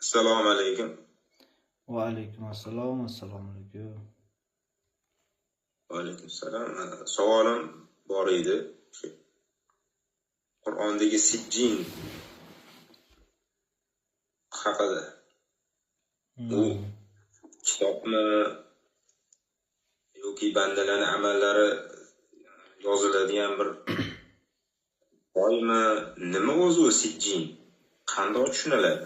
Assalomu alaykum. Va alaykum assalom, assalomu alaykum. Va alaykum assalom. Savolim bor edi. Qur'ondagi Sijjin haqida. Bu kitobmi yoki bandalarning amallari yoziladigan bir boymi? Nima o'zi u Sijjin? Qanday tushuniladi?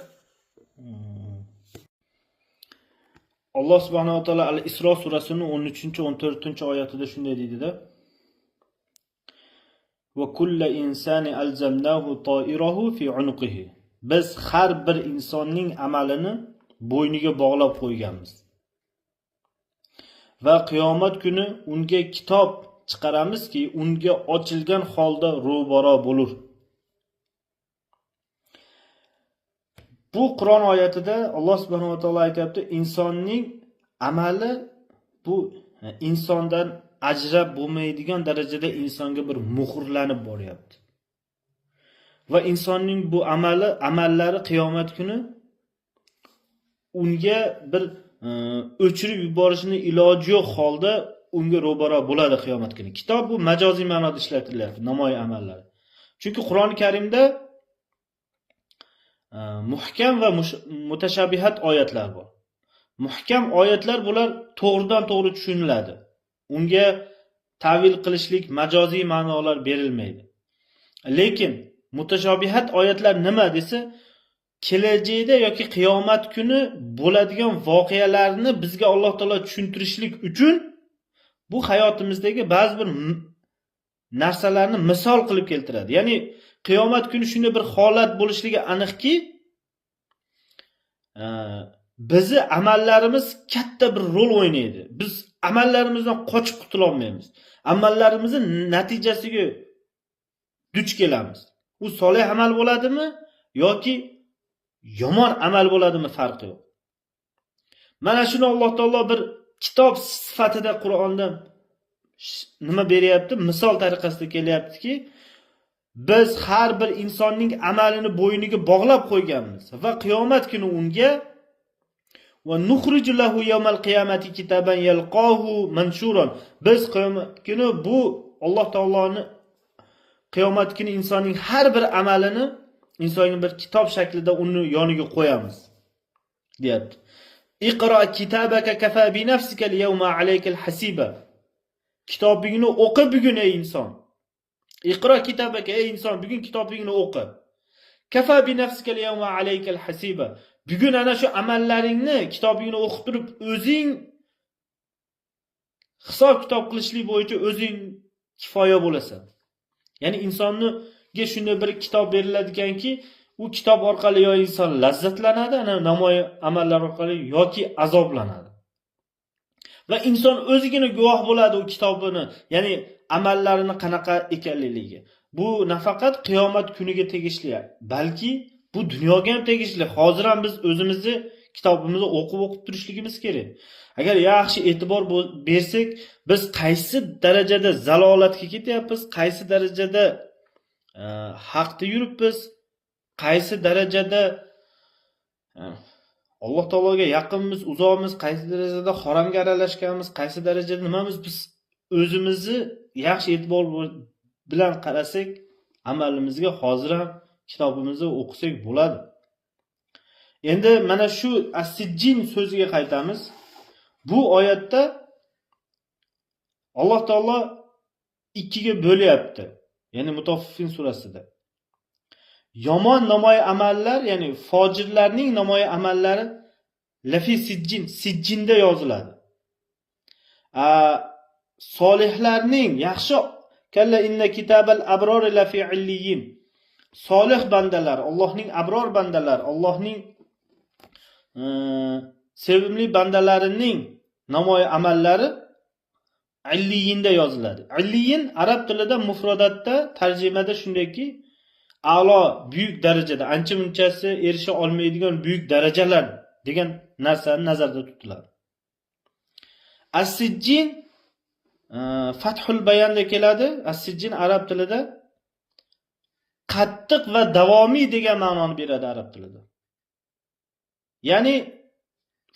Alloh subhanahu va taolo Al-Isro surasining 13-14-oyatida shunday deydi-da: "Va kullu insani alzamnahu ta'irahu fi 'unuqihi." Biz har bir insonning amalini bo'yniga bog'lab qo'yganmiz. Va qiyomat kuni unga kitob chiqaramizki, unga ochilgan holda ro'baro bo'lur. Bu Qur'on oyatida Alloh subhanahu va taolo aytayapti, insonning amali bu insondan ajrab bo'lmaydigan darajada insonga bir muhrlanib boryapti. Va insonning bu amallari qiyomat kuni unga bir o'chirib yuborishni iloji yo'q holda unga ro'baro bo'ladi qiyomat kuni. Kitob bu majoziy ma'noda ishlatilyapti, namoyiy amallari. Chunki Qur'oni Karimda muhkam va mutashabihat oyatlar bor. Muhkam oyatlar bular to'g'ridan to'g'ri tushuniladi. Unga ta'vil qilishlik, majoziy ma'nolar berilmaydi. Lekin mutashabihat oyatlar nima desa, kelajakda yoki qiyomat kuni bo'ladigan voqealarni bizga Alloh taolo tushuntirishlik uchun bu hayotimizdagi ba'zi bir narsalarni misol qilib keltiradi. Ya'ni qiyomat kuni shunday bir holat bo'lishligi aniqki, bizi amallarimiz katta bir rol o'ynaydi. Biz amallarimizdan qochib qutula olmaymiz. Amallarimizni natijasiga duch kelamiz. U solih amal bo'ladimi yoki yomon amal bo'ladimi farqi yo'q. Mana shuni Alloh taolo bir kitob sifatida Qur'onda nima beryapti? Misol tariqasida kelyaptiki, biz har bir insonning amalini bo'yniga bog'lab qo'yganmiz va qiyomat kuni unga va nukhriju lahu yawmal qiyamati kitaban yalqahu manshuran. Biz qiyomat kuni bu Alloh taoloning qiyomat kuni insonning har bir amalini insonning bir kitob shaklida uni yoniga qo'yamiz, deyapti. Iqra kitabaka kafa bi nafsika al-yawma alayka hasiba. Kitobingni o'qi bugun ey inson. Iqra kitabaka ey inson, bugun kitobingni o'qi. Kafa bi nafsika al-yawma alayka hasiba. Bugun ana shu amallaringni, kitobingni o'qib turib o'zing hisob kitob qilishlik bo'yicha o'zing kifoya bo'lasan. Ya'ni insonga shunday bir kitob beriladiganki, u kitob orqali yo inson lazzatlanadi, ana namoyiy amallar orqali yoki azoblanadi. Va inson o'zigina guvoh bo'ladi u kitobini, ya'ni amallarini qanaqa ekanligiga. Bu nafaqat qiyomat kuniga tegishli, balki bu dunyoga ham tegishli. Hozir ham biz o'zimizni kitobimizni o'qib turishligimiz kerak. Agar yaxshi e'tibor bersak, biz qaysi darajada zalolatga ketyapmiz, qaysi darajada haqda yuribmiz, qaysi darajada Alloh taologa yaqinmiz, uzoqmiz, qaysi darajada haromga aralashganmiz, qaysi darajada nimamiz, biz o'zimizni yaxshi e'tibor bilan qarasak, amalimizga hozir ham kitobimizni o'qisak bo'ladi. Endi mana shu as-sijjin so'ziga qaytamiz. Bu oyatda Alloh taolo ikkiga bo'lyapti. Ya'ni Mutaffifin surasida. Yomon namoyiy amallar, ya'ni fojirlarning namoyiy amallari lafi sijjin, sijjinda yoziladi. Solihlarning yaxshi kalla inna kitabal abror lafi illiyin. Solih bandalar, Allohning abror bandalar, Allohning sevimli bandalarining namoyiy amallari illiyinda yoziladi. Illiyin arab tilida mufradatda tarjimada shundayki, a'lo, buyuk darajada, ancha munchasi erisha olmaydigan buyuk darajalar degan narsani nazarda tutiladi. As-sijjin Fathul Bayonda keladi. As-sijjin arab tilida qattiq va davomiy degan ma'noni beradi arab tilida. Ya'ni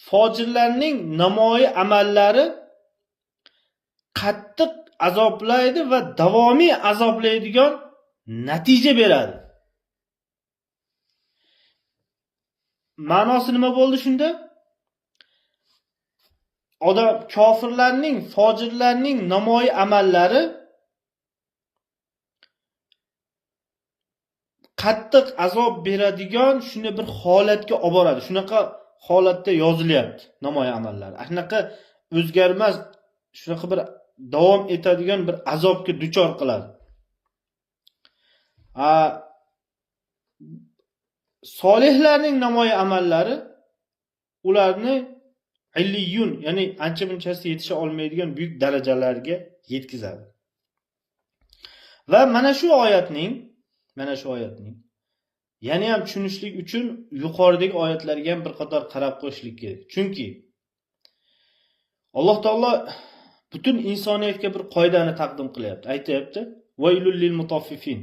fojirlarning namoyi amallari qattiq azoblaydi va davomiy azoblaydigan natija beradi. Ma'nosi nima bo'ldi shunda? Kofirlarning, fojirlarning namoyi amallari qattiq azob beradigan shuni bir holatga olib boradi. Shunaqa holatda yozilyapti namoyi amallari. Shunaqa o'zgarmas, shunaqa bir davom etadigan bir azobga duchor qiladi. Solihlarning namoyi amallari ularni illiyun, ya'ni ancha bunchasi yetisha olmaydigan buyuk darajalarga yetkazadi. Va mana shu oyatning yana ham tushunishlik uchun yuqoridagi oyatlarga ham bir qator qarab qo'yishlik kerak. Chunki Alloh taolo butun insoniyatga bir qoidani taqdim qilyapti. Aytayapti: "Vaylul lil mutaffifin."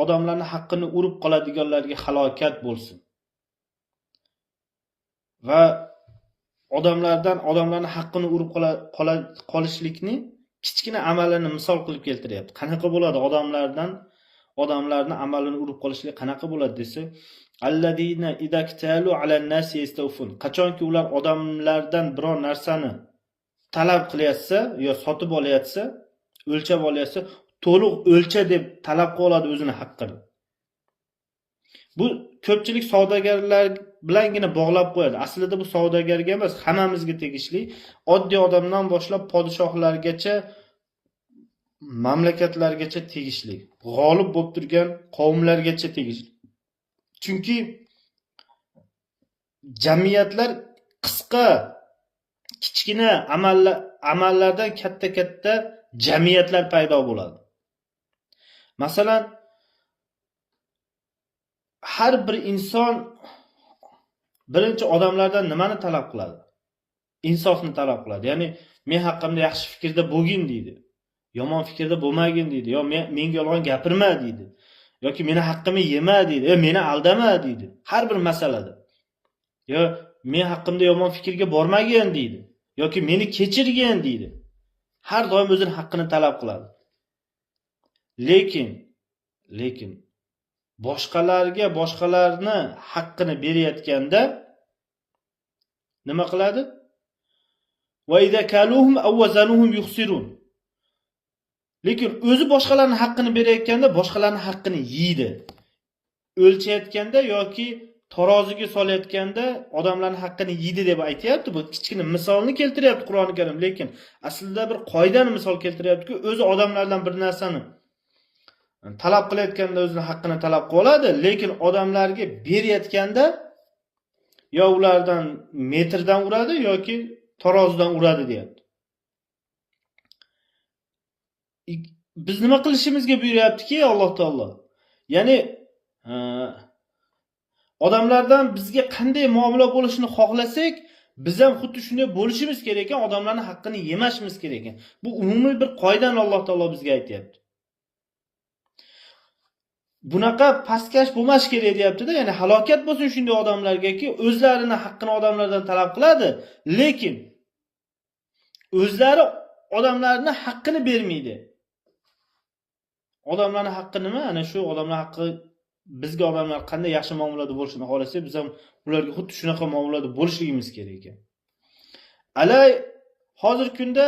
Odamlarning haqqini urib qoladiganlarga halokat bo'lsin. Va odamlarning haqqini urib qolishlikni kichkina amalini misol qilib keltiryapti. Qanaqa bo'ladi odamlarni amalini urib qolishlik qanaqa bo'ladi desa, alladina idaktalu alan nas yastawfun. Qachonki ular odamlardan biror narsani talab qilyapsa yo sotib olyapsa, o'lchab olyapsa, to'liq o'lcha deb talab qiladi o'zini haqqini. Bu ko'pchilik savdogarlar bilangina bog'lab qo'yadi. Aslida bu savdogarga emas, hammamizga tegishli. Oddiy odamdan boshlab podshohlargacha, mamlakatlargacha tegishli. G'olib bo'lib turgan qavmlargacha tegishli. Chunki jamiyatlar qisqa, kichkina amallardan katta jamiyatlar paydo bo'ladi. Masalan, har bir inson birinchi odamlardan nimani talab qiladi? Insofni talab qiladi. Ya'ni men haqqimda yaxshi fikrda bo'lgin deydi. Yomon fikrda bo'lmagin deydi. Yo menga yolg'on gapirma deydi. Yoki meni haqqimni yema deydi. Yo meni aldama deydi. Har bir masalada. Yo men haqqimda yomon fikrga bormagin deydi. Yoki meni kechirgin deydi. Har doim o'zining haqqini talab qiladi. Lekin boshqalarni haqqini berayotganda nima qiladi? Va idza kaluhum aw wazanuhum yukhsirun. Lekin o'zi boshqalarning haqqini berayotganda boshqalarning haqqini yeydi. O'lchayotganda yoki taroziga solayotganda odamlarning haqqini yeydi deb aytayapti. Bu kichkina misolni keltiryapti Qur'oni Karim, lekin aslida bir qoidani misol keltiryapti-ku, o'zi odamlardan bir narsani talab qilayotganda o'zining haqqini talab qiladi, lekin odamlarga berayotganda yo ulardan metrdan uradi yoki tarozidan uradi deyapti. Biz nima qilishimizga buyuryaptiki Alloh taolo? Ya'ni odamlardan bizga qanday muomala bo'lishini xohlasak, biz ham xuddi shunday bo'lishimiz kerak ekan, odamlarning haqqini yemashimiz kerak ekan. Bu umumiy bir qoidani Alloh taolo bizga aytayapti. Bunaqa pastkash bo'lmas kerak deyapti-da, ya'ni halokat bo'lsin shunday odamlargaki, o'zlarining haqqini odamlardan talab qiladi, lekin o'zlari odamlarning haqqini bermaydi. Odamlarning haqqi nima? Ana shu odamlar haqqi, bizga odamlar qanday yaxshi muomalada bo'lishini xohlasak, biz ham ularga xuddi shunaqa muomalada bo'lishligimiz kerak ekan. Alay hozir kunda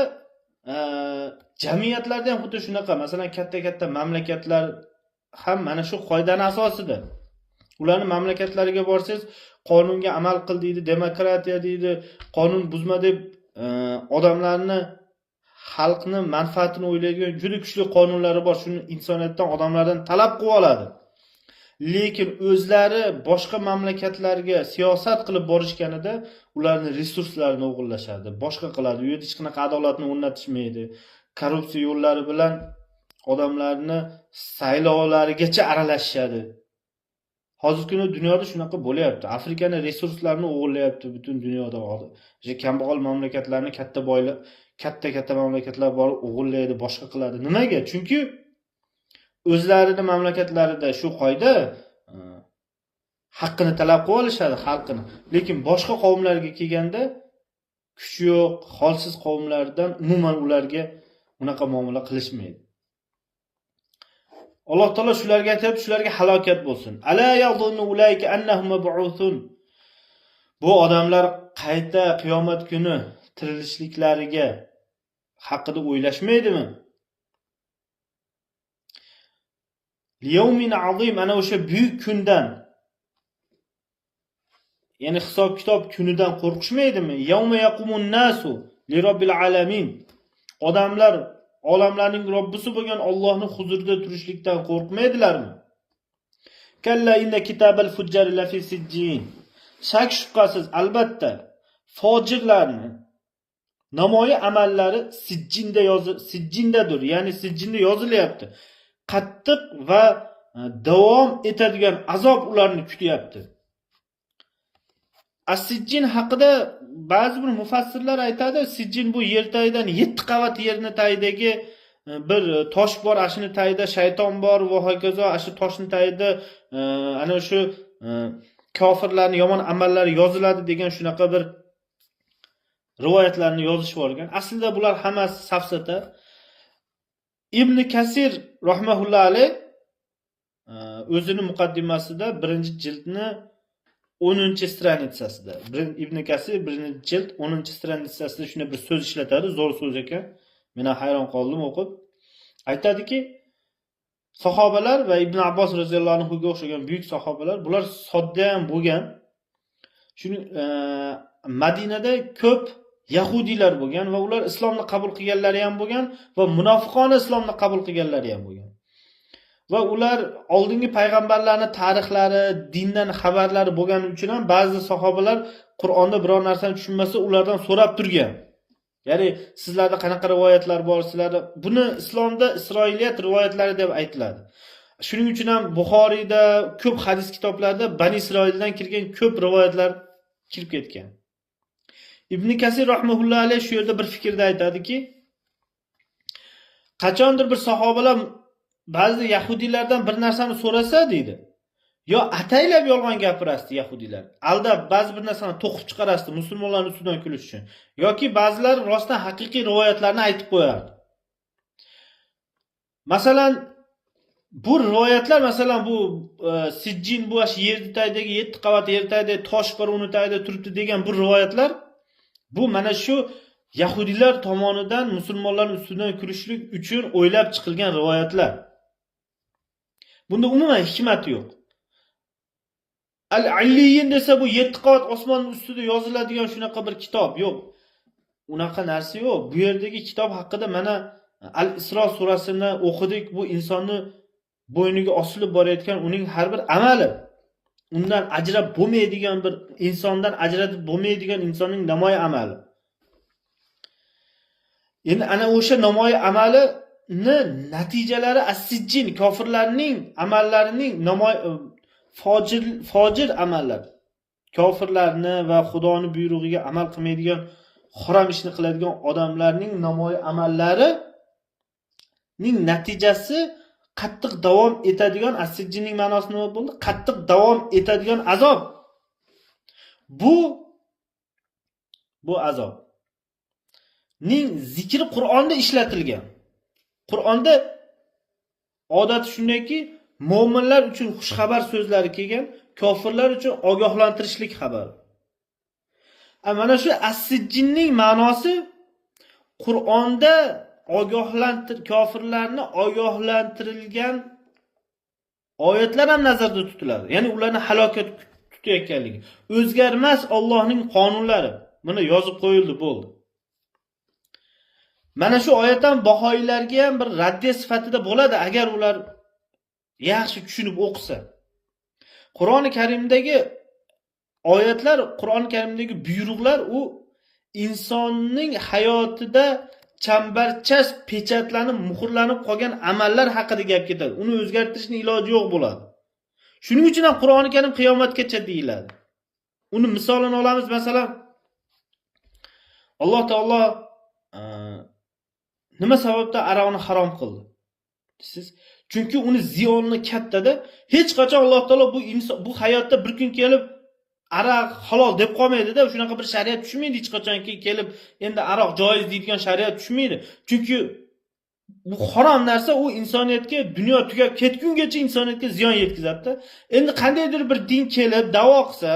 jamiyatlarda ham xuddi shunaqa, masalan katta mamlakatlar ham mana shu qoidani asosida. Ularning mamlakatlariga borsangiz, qonunga amal qil deydi, demokratiya deydi, qonun buzma deb odamlarni, xalqni manfaatini o'ylaydigan juda kuchli qonunlari bor. Shuni insoniyatdan, odamlardan talab qilib oladi. Lekin o'zlari boshqa mamlakatlarga siyosat qilib borishganida ularning resurslarini o'g'irlashadi, boshqa qiladi. U yerda hech qanaqa adolatni o'rnatishmaydi. Korrupsiya yo'llari bilan odamlarni saylovlarigacha aralashishadi. Hozirgi kunda dunyoda shunaqa bo'layapti. Afrikaning resurslarini o'g'irlayapti butun dunyoda. O'sha kambag'al mamlakatlarni katta mamlakatlar borib o'g'irlaydi, boshqa qiladi. Nimaga? Chunki o'zlarining mamlakatlarida shu qoida haqqini talab qilib olishadi, xalqini. Lekin boshqa qavmlarga kelganda kuch yo'q, holsiz qavmlardan umuman ularga unaqa muomala qilishmaydi. Alloh taolo shularga aytib, shularga halokat bo'lsin. Ala yadhunnu ulayka annahum mab'uthun. Bu odamlar qayta qiyomat kuni tirilishliklariga haqida o'ylashmaydimi? Liyawmin azim, ana o'sha buyuk kundan, ya'ni hisob kitob kunidan qo'rqishmaydimi? Yawma yaqumun nasu li robbil alamin. Odamlar olamlarning Robbisi bo'lgan Allohning huzurida turishlikdan qo'rqmaydilarmi? Kalla inna kitabal fujjari lafi sijjin. Shak shubhasiz, albatta fojirlarni namoyi amallari sijjindadir, ya'ni sijjinda yozilyapti. Qattiq va davom etadigan azob ularni kutyapti. As-sijjin haqida ba'zi bir mufassirlar aytadi, sijjin bu yer tagidan 7 qavat yerni tagidagi bir tosh bor, ashini tagida shayton bor va hokazo, ashi toshni tagida ana shu kofirlarning yomon amallari yoziladi degan shunaqa bir rivoyatlarni yozishib olgan. Aslida bular hammasi safsata. Ibn Kasir rahmatullohi alayh o'zining muqaddimasida 1-jildni 10-stranitsasida, Ibn Kasir 1-jild 10-stranitsasida shuna bir so'z ishlatadi, zo'r so'z ekan. Men hayron qoldim o'qib. Aytadiki, sahobalar va Ibn Abbos roziyallohu anhuga o'xshagan buyuk sahobalar, bular sodda ham bo'lgan. Shuning Madinada ko'p yahudiylar bo'lgan va ular islomni qabul qilganlari ham bo'lgan va munofiqona islomni qabul qilganlari ham bo'lgan. Va ular oldingi payg'ambarlarning tarixlari, dindan xabarlari bo'lgani uchun ham ba'zi sahobalar Qur'onda biror narsani tushunmasa, ulardan so'rab turgan. Ya'ni sizlarda qanaqa rivoyatlar bor, sizlarda buni islomda Isroiliyat rivoyatlari deb aytiladi. Shuning uchun ham Buxoriyda ko'p hadis kitoblarida Bani Isroildan kirgan ko'p rivoyatlar kirib ketgan. Ibn Kasir rahmatullohi alayh shu yerda bir fikrda aytadiki, qachondir bir sahobalar ba'zi yahudiylardan bir narsani so'rasa deydi, yo ataylab yolg'on gapirasdi yahudiylar, aldab ba'zi bir narsani to'qib chiqarasdi musulmonlarning ustidan kulish uchun, yoki ba'zilar rostdan haqiqiy rivoyatlarni aytib qo'yardi. Masalan, bu rivoyatlar, masalan bu sijjin, bu yer tagidagi 7 qavat yer tagidagi tosh bor, uni tagida turibdi degan bu rivoyatlar, bu mana shu yahudiylar tomonidan musulmonlar ustidan kulishlik uchun o'ylab chiqilgan rivoyatlar. Bunda umuman hikmat yo'q. Al-Alliyin desa bu 7 qavat osmonning ustida yoziladigan shunaqa bir kitob yo'q. Unaqa narsa yo'q. Bu yerdagi kitob haqida mana Al-Isro surasini o'qidik. Bu insonni bo'yniga osilib borayotgan uning har bir amali, undan ajrab bo'lmaydigan bir insondan ajratib bo'lmaydigan insonning namoyi amali. Endi ana o'sha namoyi amalini natijalari as-sijjin, kofirlarning amallarining fojir amallar. Kofirlarni va Xudoning buyrug'iga amal qilmaydigan, harom ishni qiladigan odamlarning namoyi amallarining natijasi qattiq davom etadigan, as-sijjinning ma'nosi nima bo'ldi? Qattiq davom etadigan azob. Bu azob ning zikri Qur'onda ishlatilgan. Qur'onda odati shundayki, mu'minlar uchun xushxabar so'zlari kelgan, kofirlar uchun ogohlantirishlik xabari. Mana shu as-sijjinning ma'nosi Qur'onda kofirlarni ogohlantirilgan oyatlar ham nazarda tutiladi. Ya'ni ularni halokat kutayotganligi. O'zgarmas Allohning qonunlari. Buni yozib qo'yildi, bo'ldi. Mana shu oyatdan bahoiylarga ham bir raddiya sifatida bo'ladi agar ular yaxshi tushunib o'qisa. Qur'oni Karimdagi oyatlar, Qur'oni Karimdagi buyruqlar u insonning hayotida chambarchas pechatlanib, muhrlanib qolgan amallar haqida gap ketadi. Uni o'zgartirishning iloji yo'q bo'ladi. Shuning uchun ham Qur'oni Karim qiyomatgacha deyiladi. Uni misolini olamiz, masalan, Alloh taolo nima sababdan aroqni harom qildi? Siz Chunki uni ziyoni kattada. Hech qachon Alloh taolo bu hayotda bir kun kelib aroq halol deb qolmaydi-da, shunaqa bir shariat tushmaydi hech qachonki kelib endi aroq joiz deydigan shariat tushmaydi. Chunki bu harom narsa, u insoniyatga dunyo tugab ketgungacha insoniyatga ziyon yetkazadi-da. Endi qandaydir bir din kelib da'vo qilsa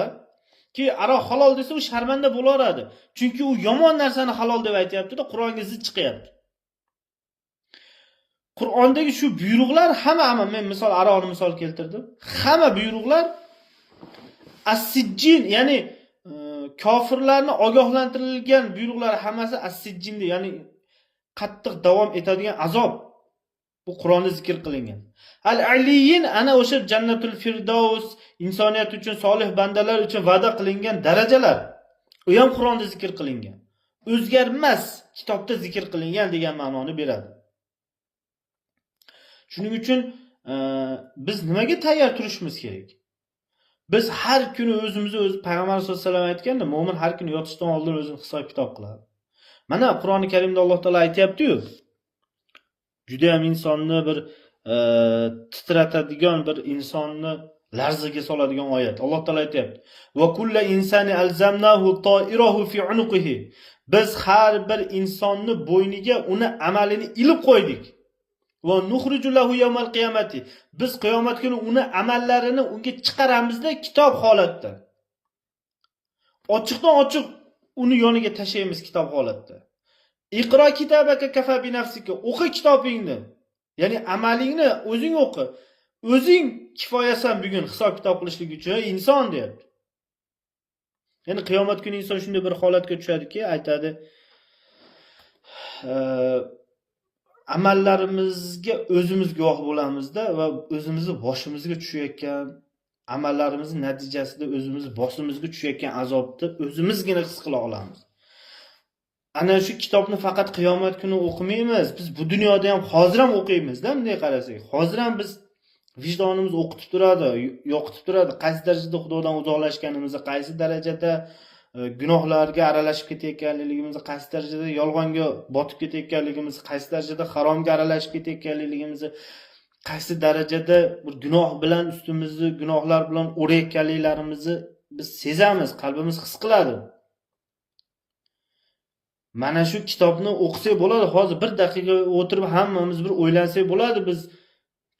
ki aroq halol desa, u sharmanda bo'laveradi. Chunki u yomon narsani halol deb aytayapti-da, Qur'onga zid chiqyapti. Qur'ondagi shu buyruqlar hamma men misol aroqni misol keltirdim. Hamma buyruqlar as-sijjin, ya'ni kofirlarni ogohlantirilgan buyruqlar hammasi as-sijjinda, ya'ni qattiq davom etadigan azob. Bu Qur'onda zikr qilingan. Al-aliyin ana o'sha jannatul firdaus, insoniyat uchun, solih bandalar uchun va'da qilingan darajalar. U ham Qur'onda zikr qilingan. O'zgarmas kitobda zikr qilingan degan ma'noni beradi. Shuning uchun biz nimaga tayyor turishimiz kerak? Biz har kuni o'zimizni Payg'ambar sollallohu alayhi vasallam aytganda, mu'min har kuni yotishdan oldin o'zini hisob kitob qiladi. Mana Qur'oni Karimda Alloh taolo aytayapti-yu. Juda ham insonni bir titratadigan, bir insonni larzaga soladigan oyat. Alloh taolo aytayapti: "Va kullu insani alzamnahu ta'irahu fi 'unuqihi." Biz har bir insonni bo'yniga uni amalini ilib qo'ydik. Va nuxriju lahu yawmal qiyamati. Biz qiyomat kuni uni amallarini unga chiqaramizda kitob holatda. Ochiqdan ochiq uni yoniga tashlaymiz kitob holatda. Iqro kitabaka kafa bi nafsika. O'qi kitobingni. Ya'ni amalingni o'zing o'qi. O'zing kifoyasan bugun hisob kitob qilishlik uchun inson deyapti. Ya'ni qiyomat kuni inson shunday bir holatga tushadiki, aytadi, amallarimizga o'zimiz guvoh bo'lamizda va o'zimizni boshimizga tushayotgan amallarimiz natijasida o'zimiz boshimizga tushayotgan azobni o'zimizgina his qila olamiz. Ana shu kitobni faqat qiyomat kuni o'qimaymiz, biz bu dunyoda ham hozir ham o'qiymiz-da, bunday qarasak. Hozir ham biz vijdonimiz o'qitib turadi, yo'qitib turadi, qaysi darajada Xudodan uzoqlashganimizni, qaysi darajada gunohlarga aralashib ketayotganligimizni, qaysi darajada yolg'onga botib ketayotganligimizni, qaysi darajada haromga aralashib ketayotganligimizni, qaysi darajada bir gunoh bilan ustimizni gunohlar bilan o'rayotganligimizni biz sezamiz, qalbimiz his qiladi. Mana shu kitobni o'qisak bo'ladi, hozir bir daqiqa o'tirib hammamiz bir o'ylansak bo'ladi, biz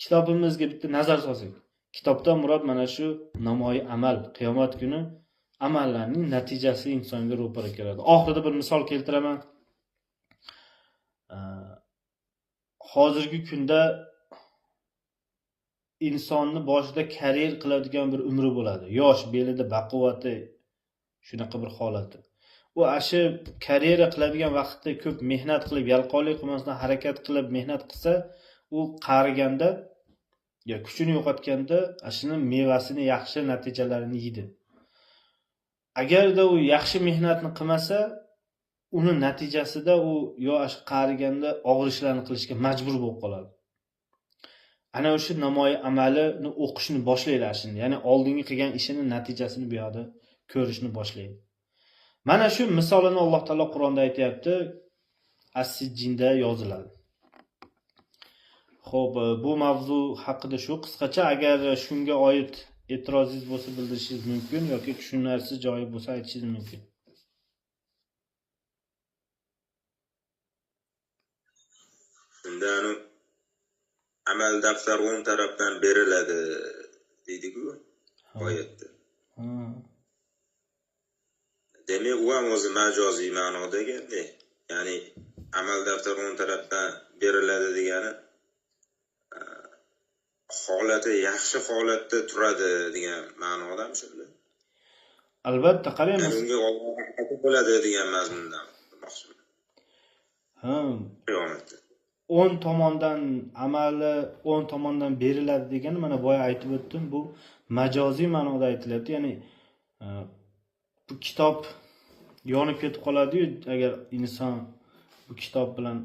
kitobimizga bitta nazar solsak. Kitobdan murod mana shu namoyi amal, qiyomat kuni amallarning natijasi insonga ro'para keladi. Oxirida bir misol keltiraman. Hozirgi kunda insonni boshida karyer qiladigan bir umri bo'ladi. Yosh, belida baquvvati, shunaqa bir holati. U ashi karyera qiladigan vaqtda ko'p mehnat qilib, yalqonlik qilmasdan harakat qilib mehnat qilsa, u qariganda ya kuchini yo'qotganda ashini mevasini, yaxshi natijalarini yeydi. Agarda u yaxshi mehnatni qilmasa, uni natijasida u yo ash qariganda og'ir ishlarni qilishga majbur bo'lib qoladi. Ana o'sha namoyi amalini o'qishni boshlaydi ashini, ya'ni oldingi qilgan ishining natijasini bu yoqda ko'rishni boshlaydi. Mana shu misolini Alloh taolo Qur'onda aytayapti, As-Sijjinda yoziladi. Xo'p, bu mavzu haqida shu qisqacha, agar shunga oid e'tirozingiz bo'lsa bildirishingiz mumkin yoki tushunarsiz joyi bo'lsa aytishingiz mumkin. Shunda amal daftar 10 tarafdan beriladi deydi-ku oyatda. Demak, u ham o'zi majoziy ma'noda gapda. Ya'ni amal daftar 10 tarafdan beriladi degani holati yaxshi holatda turadi degan ma'nodami shunda? Albatta, qaraymiz. Unga Alloh bo'ladi degan mazmundan maqsad. Qiyomatda 10 tomondan amali 10 tomondan beriladi degani mana boya aytib o'tdim, bu majoziy ma'noda aytilyapti. Ya'ni bu kitob yonib ketib qoladi-yu, agar inson bu kitob bilan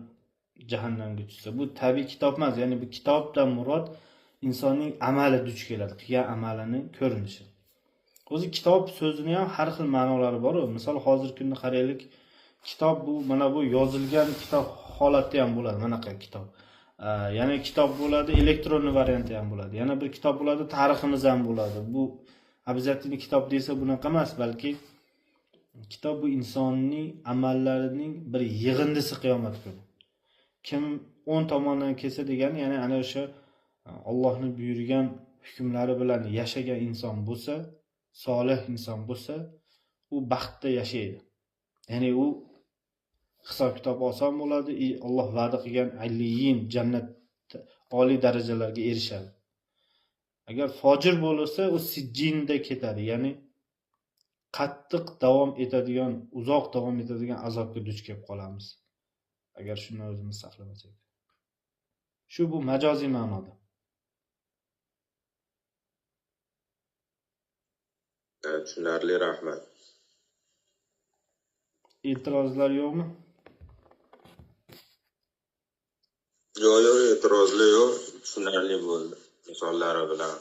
jahannamga tushsa. Bu tabiiy kitob emas, ya'ni bu kitobdan murod insonning amali duch keladi, qilgan amalining ko'rinishi. O'zi kitob so'zini ham har xil ma'nolari bor. Misol hozirgi kunda qaraylik, kitob bu mana bu yozilgan kitob holatda ham bo'ladi, manaqa kitob. Yana kitob bo'ladi, elektron varianti ham bo'ladi. Yana bir kitob bo'ladi, tariximiz ham bo'ladi. Bu обязательно kitob desa bunaqa emas, balki kitob bu insonning amallarining bir yig'indisi qiyomat kuni. Kim 10 tomondan kelsa degani, ya'ni ana o'sha Allohning buyurgan hukmlari bilan yashagan inson bo'lsa, solih inson bo'lsa, u baxtda yashaydi. Ya'ni u hisob kitob oson bo'ladi, Alloh va'da qilgan alliyin jannat oliy darajalarga erishadi. Agar fojir bo'lsa, u sijjinda ketadi, ya'ni qattiq davom etadigan, uzoq davom etadigan azobga duch kelib qolamiz. Agar shuni o'zimiz saqlamasak. Shu bu majoziy ma'noda. Tushunarli, rahmat. E'tirozlar yo'qmi? Yo'q, e'tirozli yo'q, tushunarli bo'ldi. Misollari bilan.